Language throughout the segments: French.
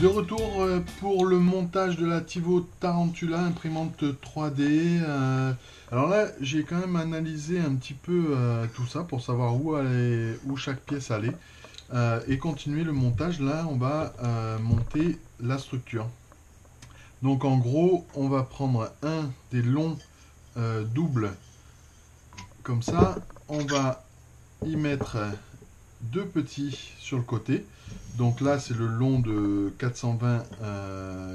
De retour pour le montage de la Tivo Tarantula imprimante 3D. Alors là, j'ai quand même analysé un petit peu tout ça pour savoir où chaque pièce allait. Et continuer le montage. Là, on va monter la structure. Donc en gros, on va prendre un des longs doubles comme ça. On va y mettre deux petits sur le côté. Donc là, c'est le long de 420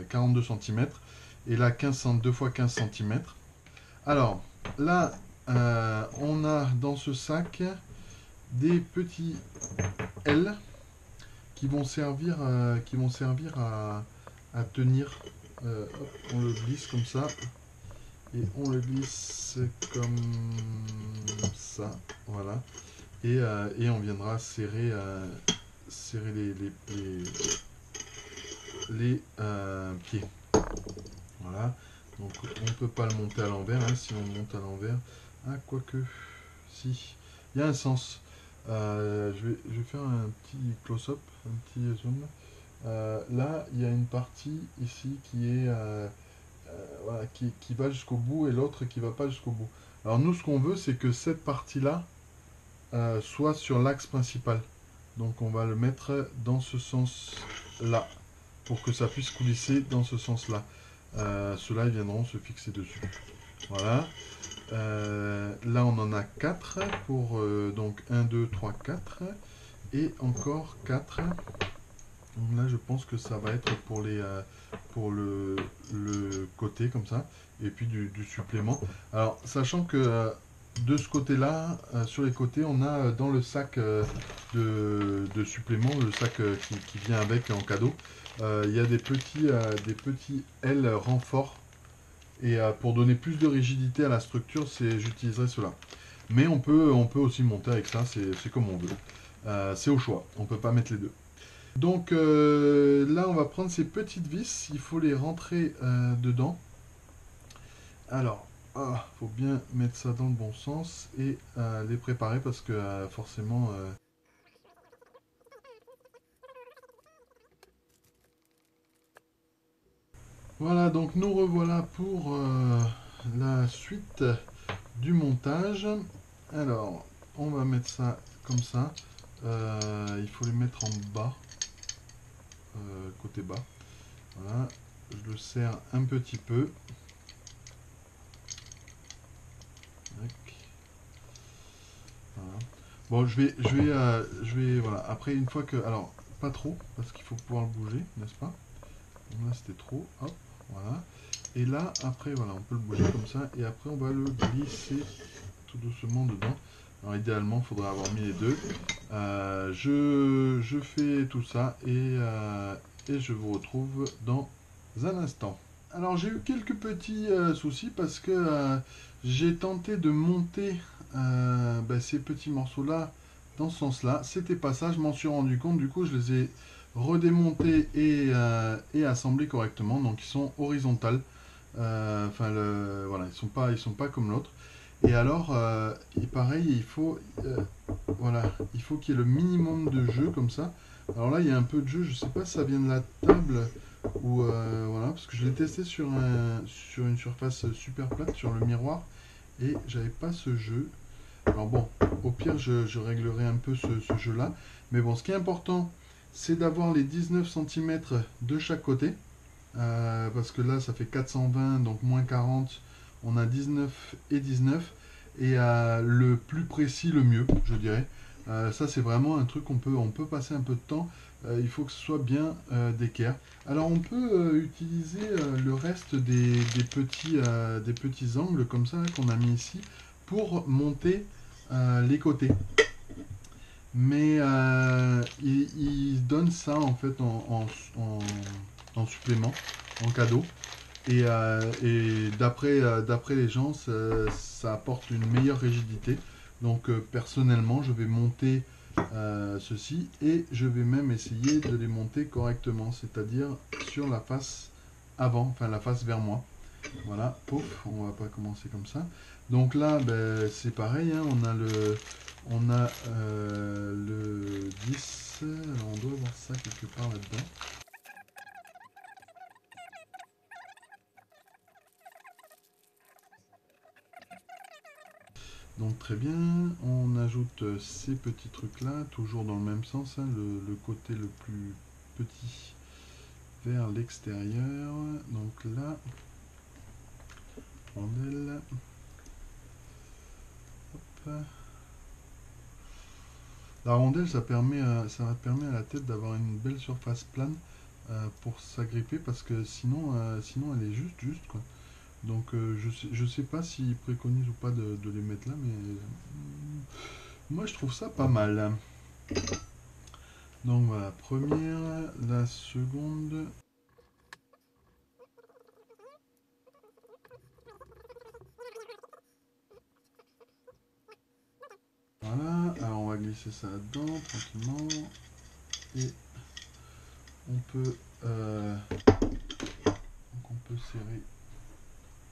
42 cm. Et là, 2 x 15 cm. Alors, là, on a dans ce sac des petits L qui vont servir à tenir. Hop, on le glisse comme ça. Et on le glisse comme ça. Voilà. Et on viendra serrer les pieds. Voilà. Donc on ne peut pas le monter à l'envers. Hein, si on le monte à l'envers. Ah, quoique. Si. Il y a un sens. Je vais faire un petit close-up, un petit zoom. Là, il y a une partie ici qui est voilà, qui va jusqu'au bout et l'autre qui va pas jusqu'au bout. Alors nous, ce qu'on veut, c'est que cette partie-là soit sur l'axe principal. Donc on va le mettre dans ce sens-là, pour que ça puisse coulisser dans ce sens-là. Ceux-là, ils viendront se fixer dessus. Voilà. Là, on en a 4 pour donc 1, 2, 3, 4. Et encore 4. Donc là, je pense que ça va être pour le côté comme ça. Et puis du supplément. Alors, sachant que de ce côté-là, sur les côtés, on a dans le sac de supplément, le sac qui vient avec en cadeau, il y a des petits L renforts. Et pour donner plus de rigidité à la structure, j'utiliserai cela. Mais on peut aussi monter avec ça, c'est comme on veut. C'est au choix, on ne peut pas mettre les deux. Donc là, on va prendre ces petites vis, il faut les rentrer dedans. Alors, faut bien mettre ça dans le bon sens et les préparer parce que forcément... Voilà, donc nous revoilà pour la suite du montage. Alors, on va mettre ça comme ça. Il faut les mettre en bas, côté bas. Voilà, je le serre un petit peu. Voilà. Bon, voilà. Après, une fois que, alors, pas trop, parce qu'il faut pouvoir le bouger, n'est-ce pas? Donc là, c'était trop. Hop, voilà. Et là, après, voilà, on peut le bouger comme ça, et après, on va le glisser tout doucement dedans. Alors, idéalement, il faudrait avoir mis les deux. Je fais tout ça et je vous retrouve dans un instant. Alors j'ai eu quelques petits soucis parce que j'ai tenté de monter ces petits morceaux là dans ce sens là. C'était pas ça, je m'en suis rendu compte, du coup je les ai redémontés et assemblés correctement. Donc ils sont horizontales. Voilà, ils sont pas comme l'autre. Et alors, pareil, voilà, il faut qu'il y ait le minimum de jeu comme ça. Alors là, il y a un peu de jeu, je sais pas si ça vient de la table ou voilà, parce que je l'ai testé sur une surface super plate, sur le miroir, et j'avais pas ce jeu. Alors bon, au pire, je réglerai un peu ce jeu-là. Mais bon, ce qui est important, c'est d'avoir les 19 cm de chaque côté. Parce que là, ça fait 420, donc moins 40. On a 19 et 19. Et le plus précis, le mieux, je dirais. Ça, c'est vraiment un truc on peut passer un peu de temps. Il faut que ce soit bien d'équerre. Alors, on peut utiliser le reste des petits angles comme ça qu'on a mis ici pour monter les côtés. Mais il donne ça en fait en supplément, en cadeau. Et d'après les gens, ça apporte une meilleure rigidité. Donc personnellement, je vais monter ceci et je vais même essayer de les monter correctement, c'est-à-dire sur la face avant, enfin la face vers moi. Voilà, pouf, on va pas commencer comme ça. Donc là, ben, c'est pareil, hein, on a le 10, alors on doit avoir ça quelque part là-dedans. Donc très bien, on ajoute ces petits trucs là, toujours dans le même sens, hein, le côté le plus petit vers l'extérieur. Donc là, rondelle. Hop. La rondelle, ça permet à la tête d'avoir une belle surface plane pour s'agripper, parce que sinon elle est juste quoi. Donc je sais pas s'ils préconisent ou pas de les mettre là, mais moi je trouve ça pas mal. Donc voilà, première, la seconde. Voilà, alors on va glisser ça là-dedans tranquillement. Et on peut donc on peut serrer,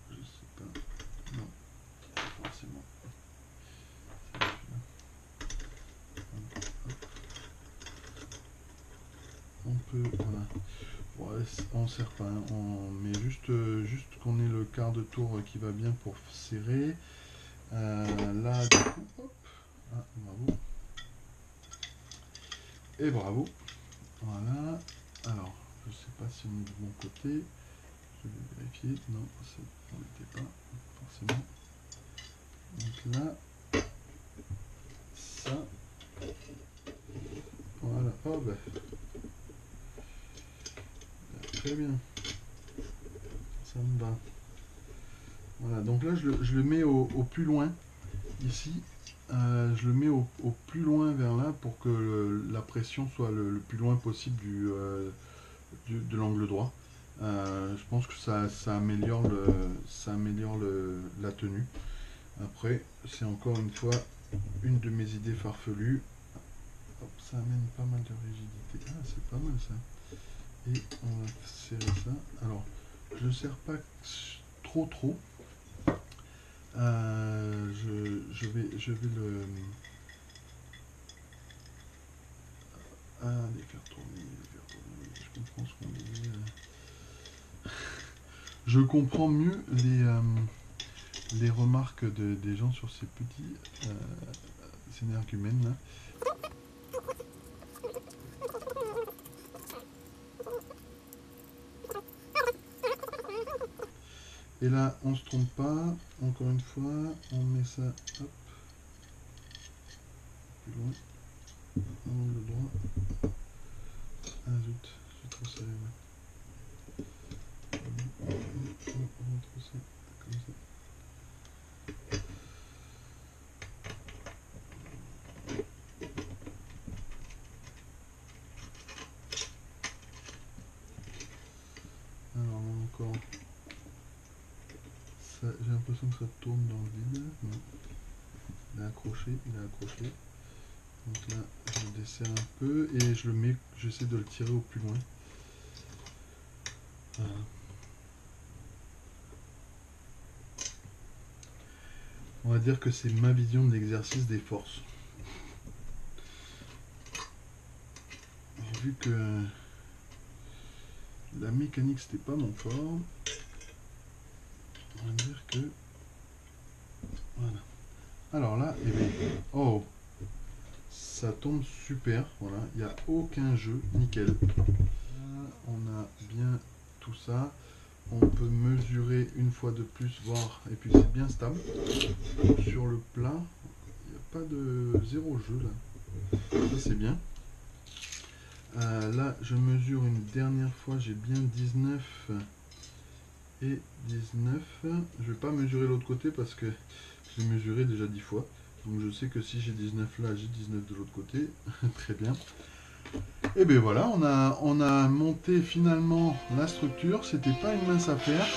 je sais pas, non, forcément. On peut, voilà. Ouais, on serre pas, hein. On met juste qu'on ait le quart de tour qui va bien pour serrer. Là, du coup, hop, ah, bravo. Et bravo. Voilà. Alors, je sais pas si on est de mon côté. Je vais vérifier. Non, on n'était pas, forcément. Donc là, ça. Voilà. Oh, bah. Très bien. Ça me va. Voilà, donc là je le mets au plus loin, ici. Je le mets au plus loin vers là pour que la pression soit le plus loin possible de l'angle droit. Je pense que ça améliore, la tenue. Après, c'est encore une fois une de mes idées farfelues. Hop, ça amène pas mal de rigidité. Ah, c'est pas mal ça. Et on va serrer ça. Alors, je ne serre pas trop. Je vais le... les faire tourner. Je comprends ce qu'on dit. Je comprends mieux les remarques des gens sur ces petits énergumènes là. Et là, on se trompe pas. Encore une fois, on met ça, hop, plus loin. Angle droit. Ah zut, j'ai trop serré là. On retrouve ça comme ça. Alors encore, j'ai l'impression que ça tourne dans le vide. Non. Il est accroché. Donc là, je le desserre un peu et je le mets, j'essaie de le tirer au plus loin. Voilà. On va dire que c'est ma vision de l'exercice des forces. Vu que la mécanique c'était pas mon fort, on va dire que voilà. Alors là, eh bien, oh, ça tombe super, voilà, il n'y a aucun jeu, nickel. Là, on a bien tout ça. On peut mesurer une fois de plus, voir, et puis c'est bien stable. Sur le plat, il n'y a pas de zéro jeu là. Ça c'est bien. Là, je mesure une dernière fois, j'ai bien 19 et 19. Je vais pas mesurer l'autre côté parce que j'ai mesuré déjà 10 fois. Donc je sais que si j'ai 19 là, j'ai 19 de l'autre côté. Très bien. Et bien voilà, on a monté finalement la structure. C'était pas une mince affaire.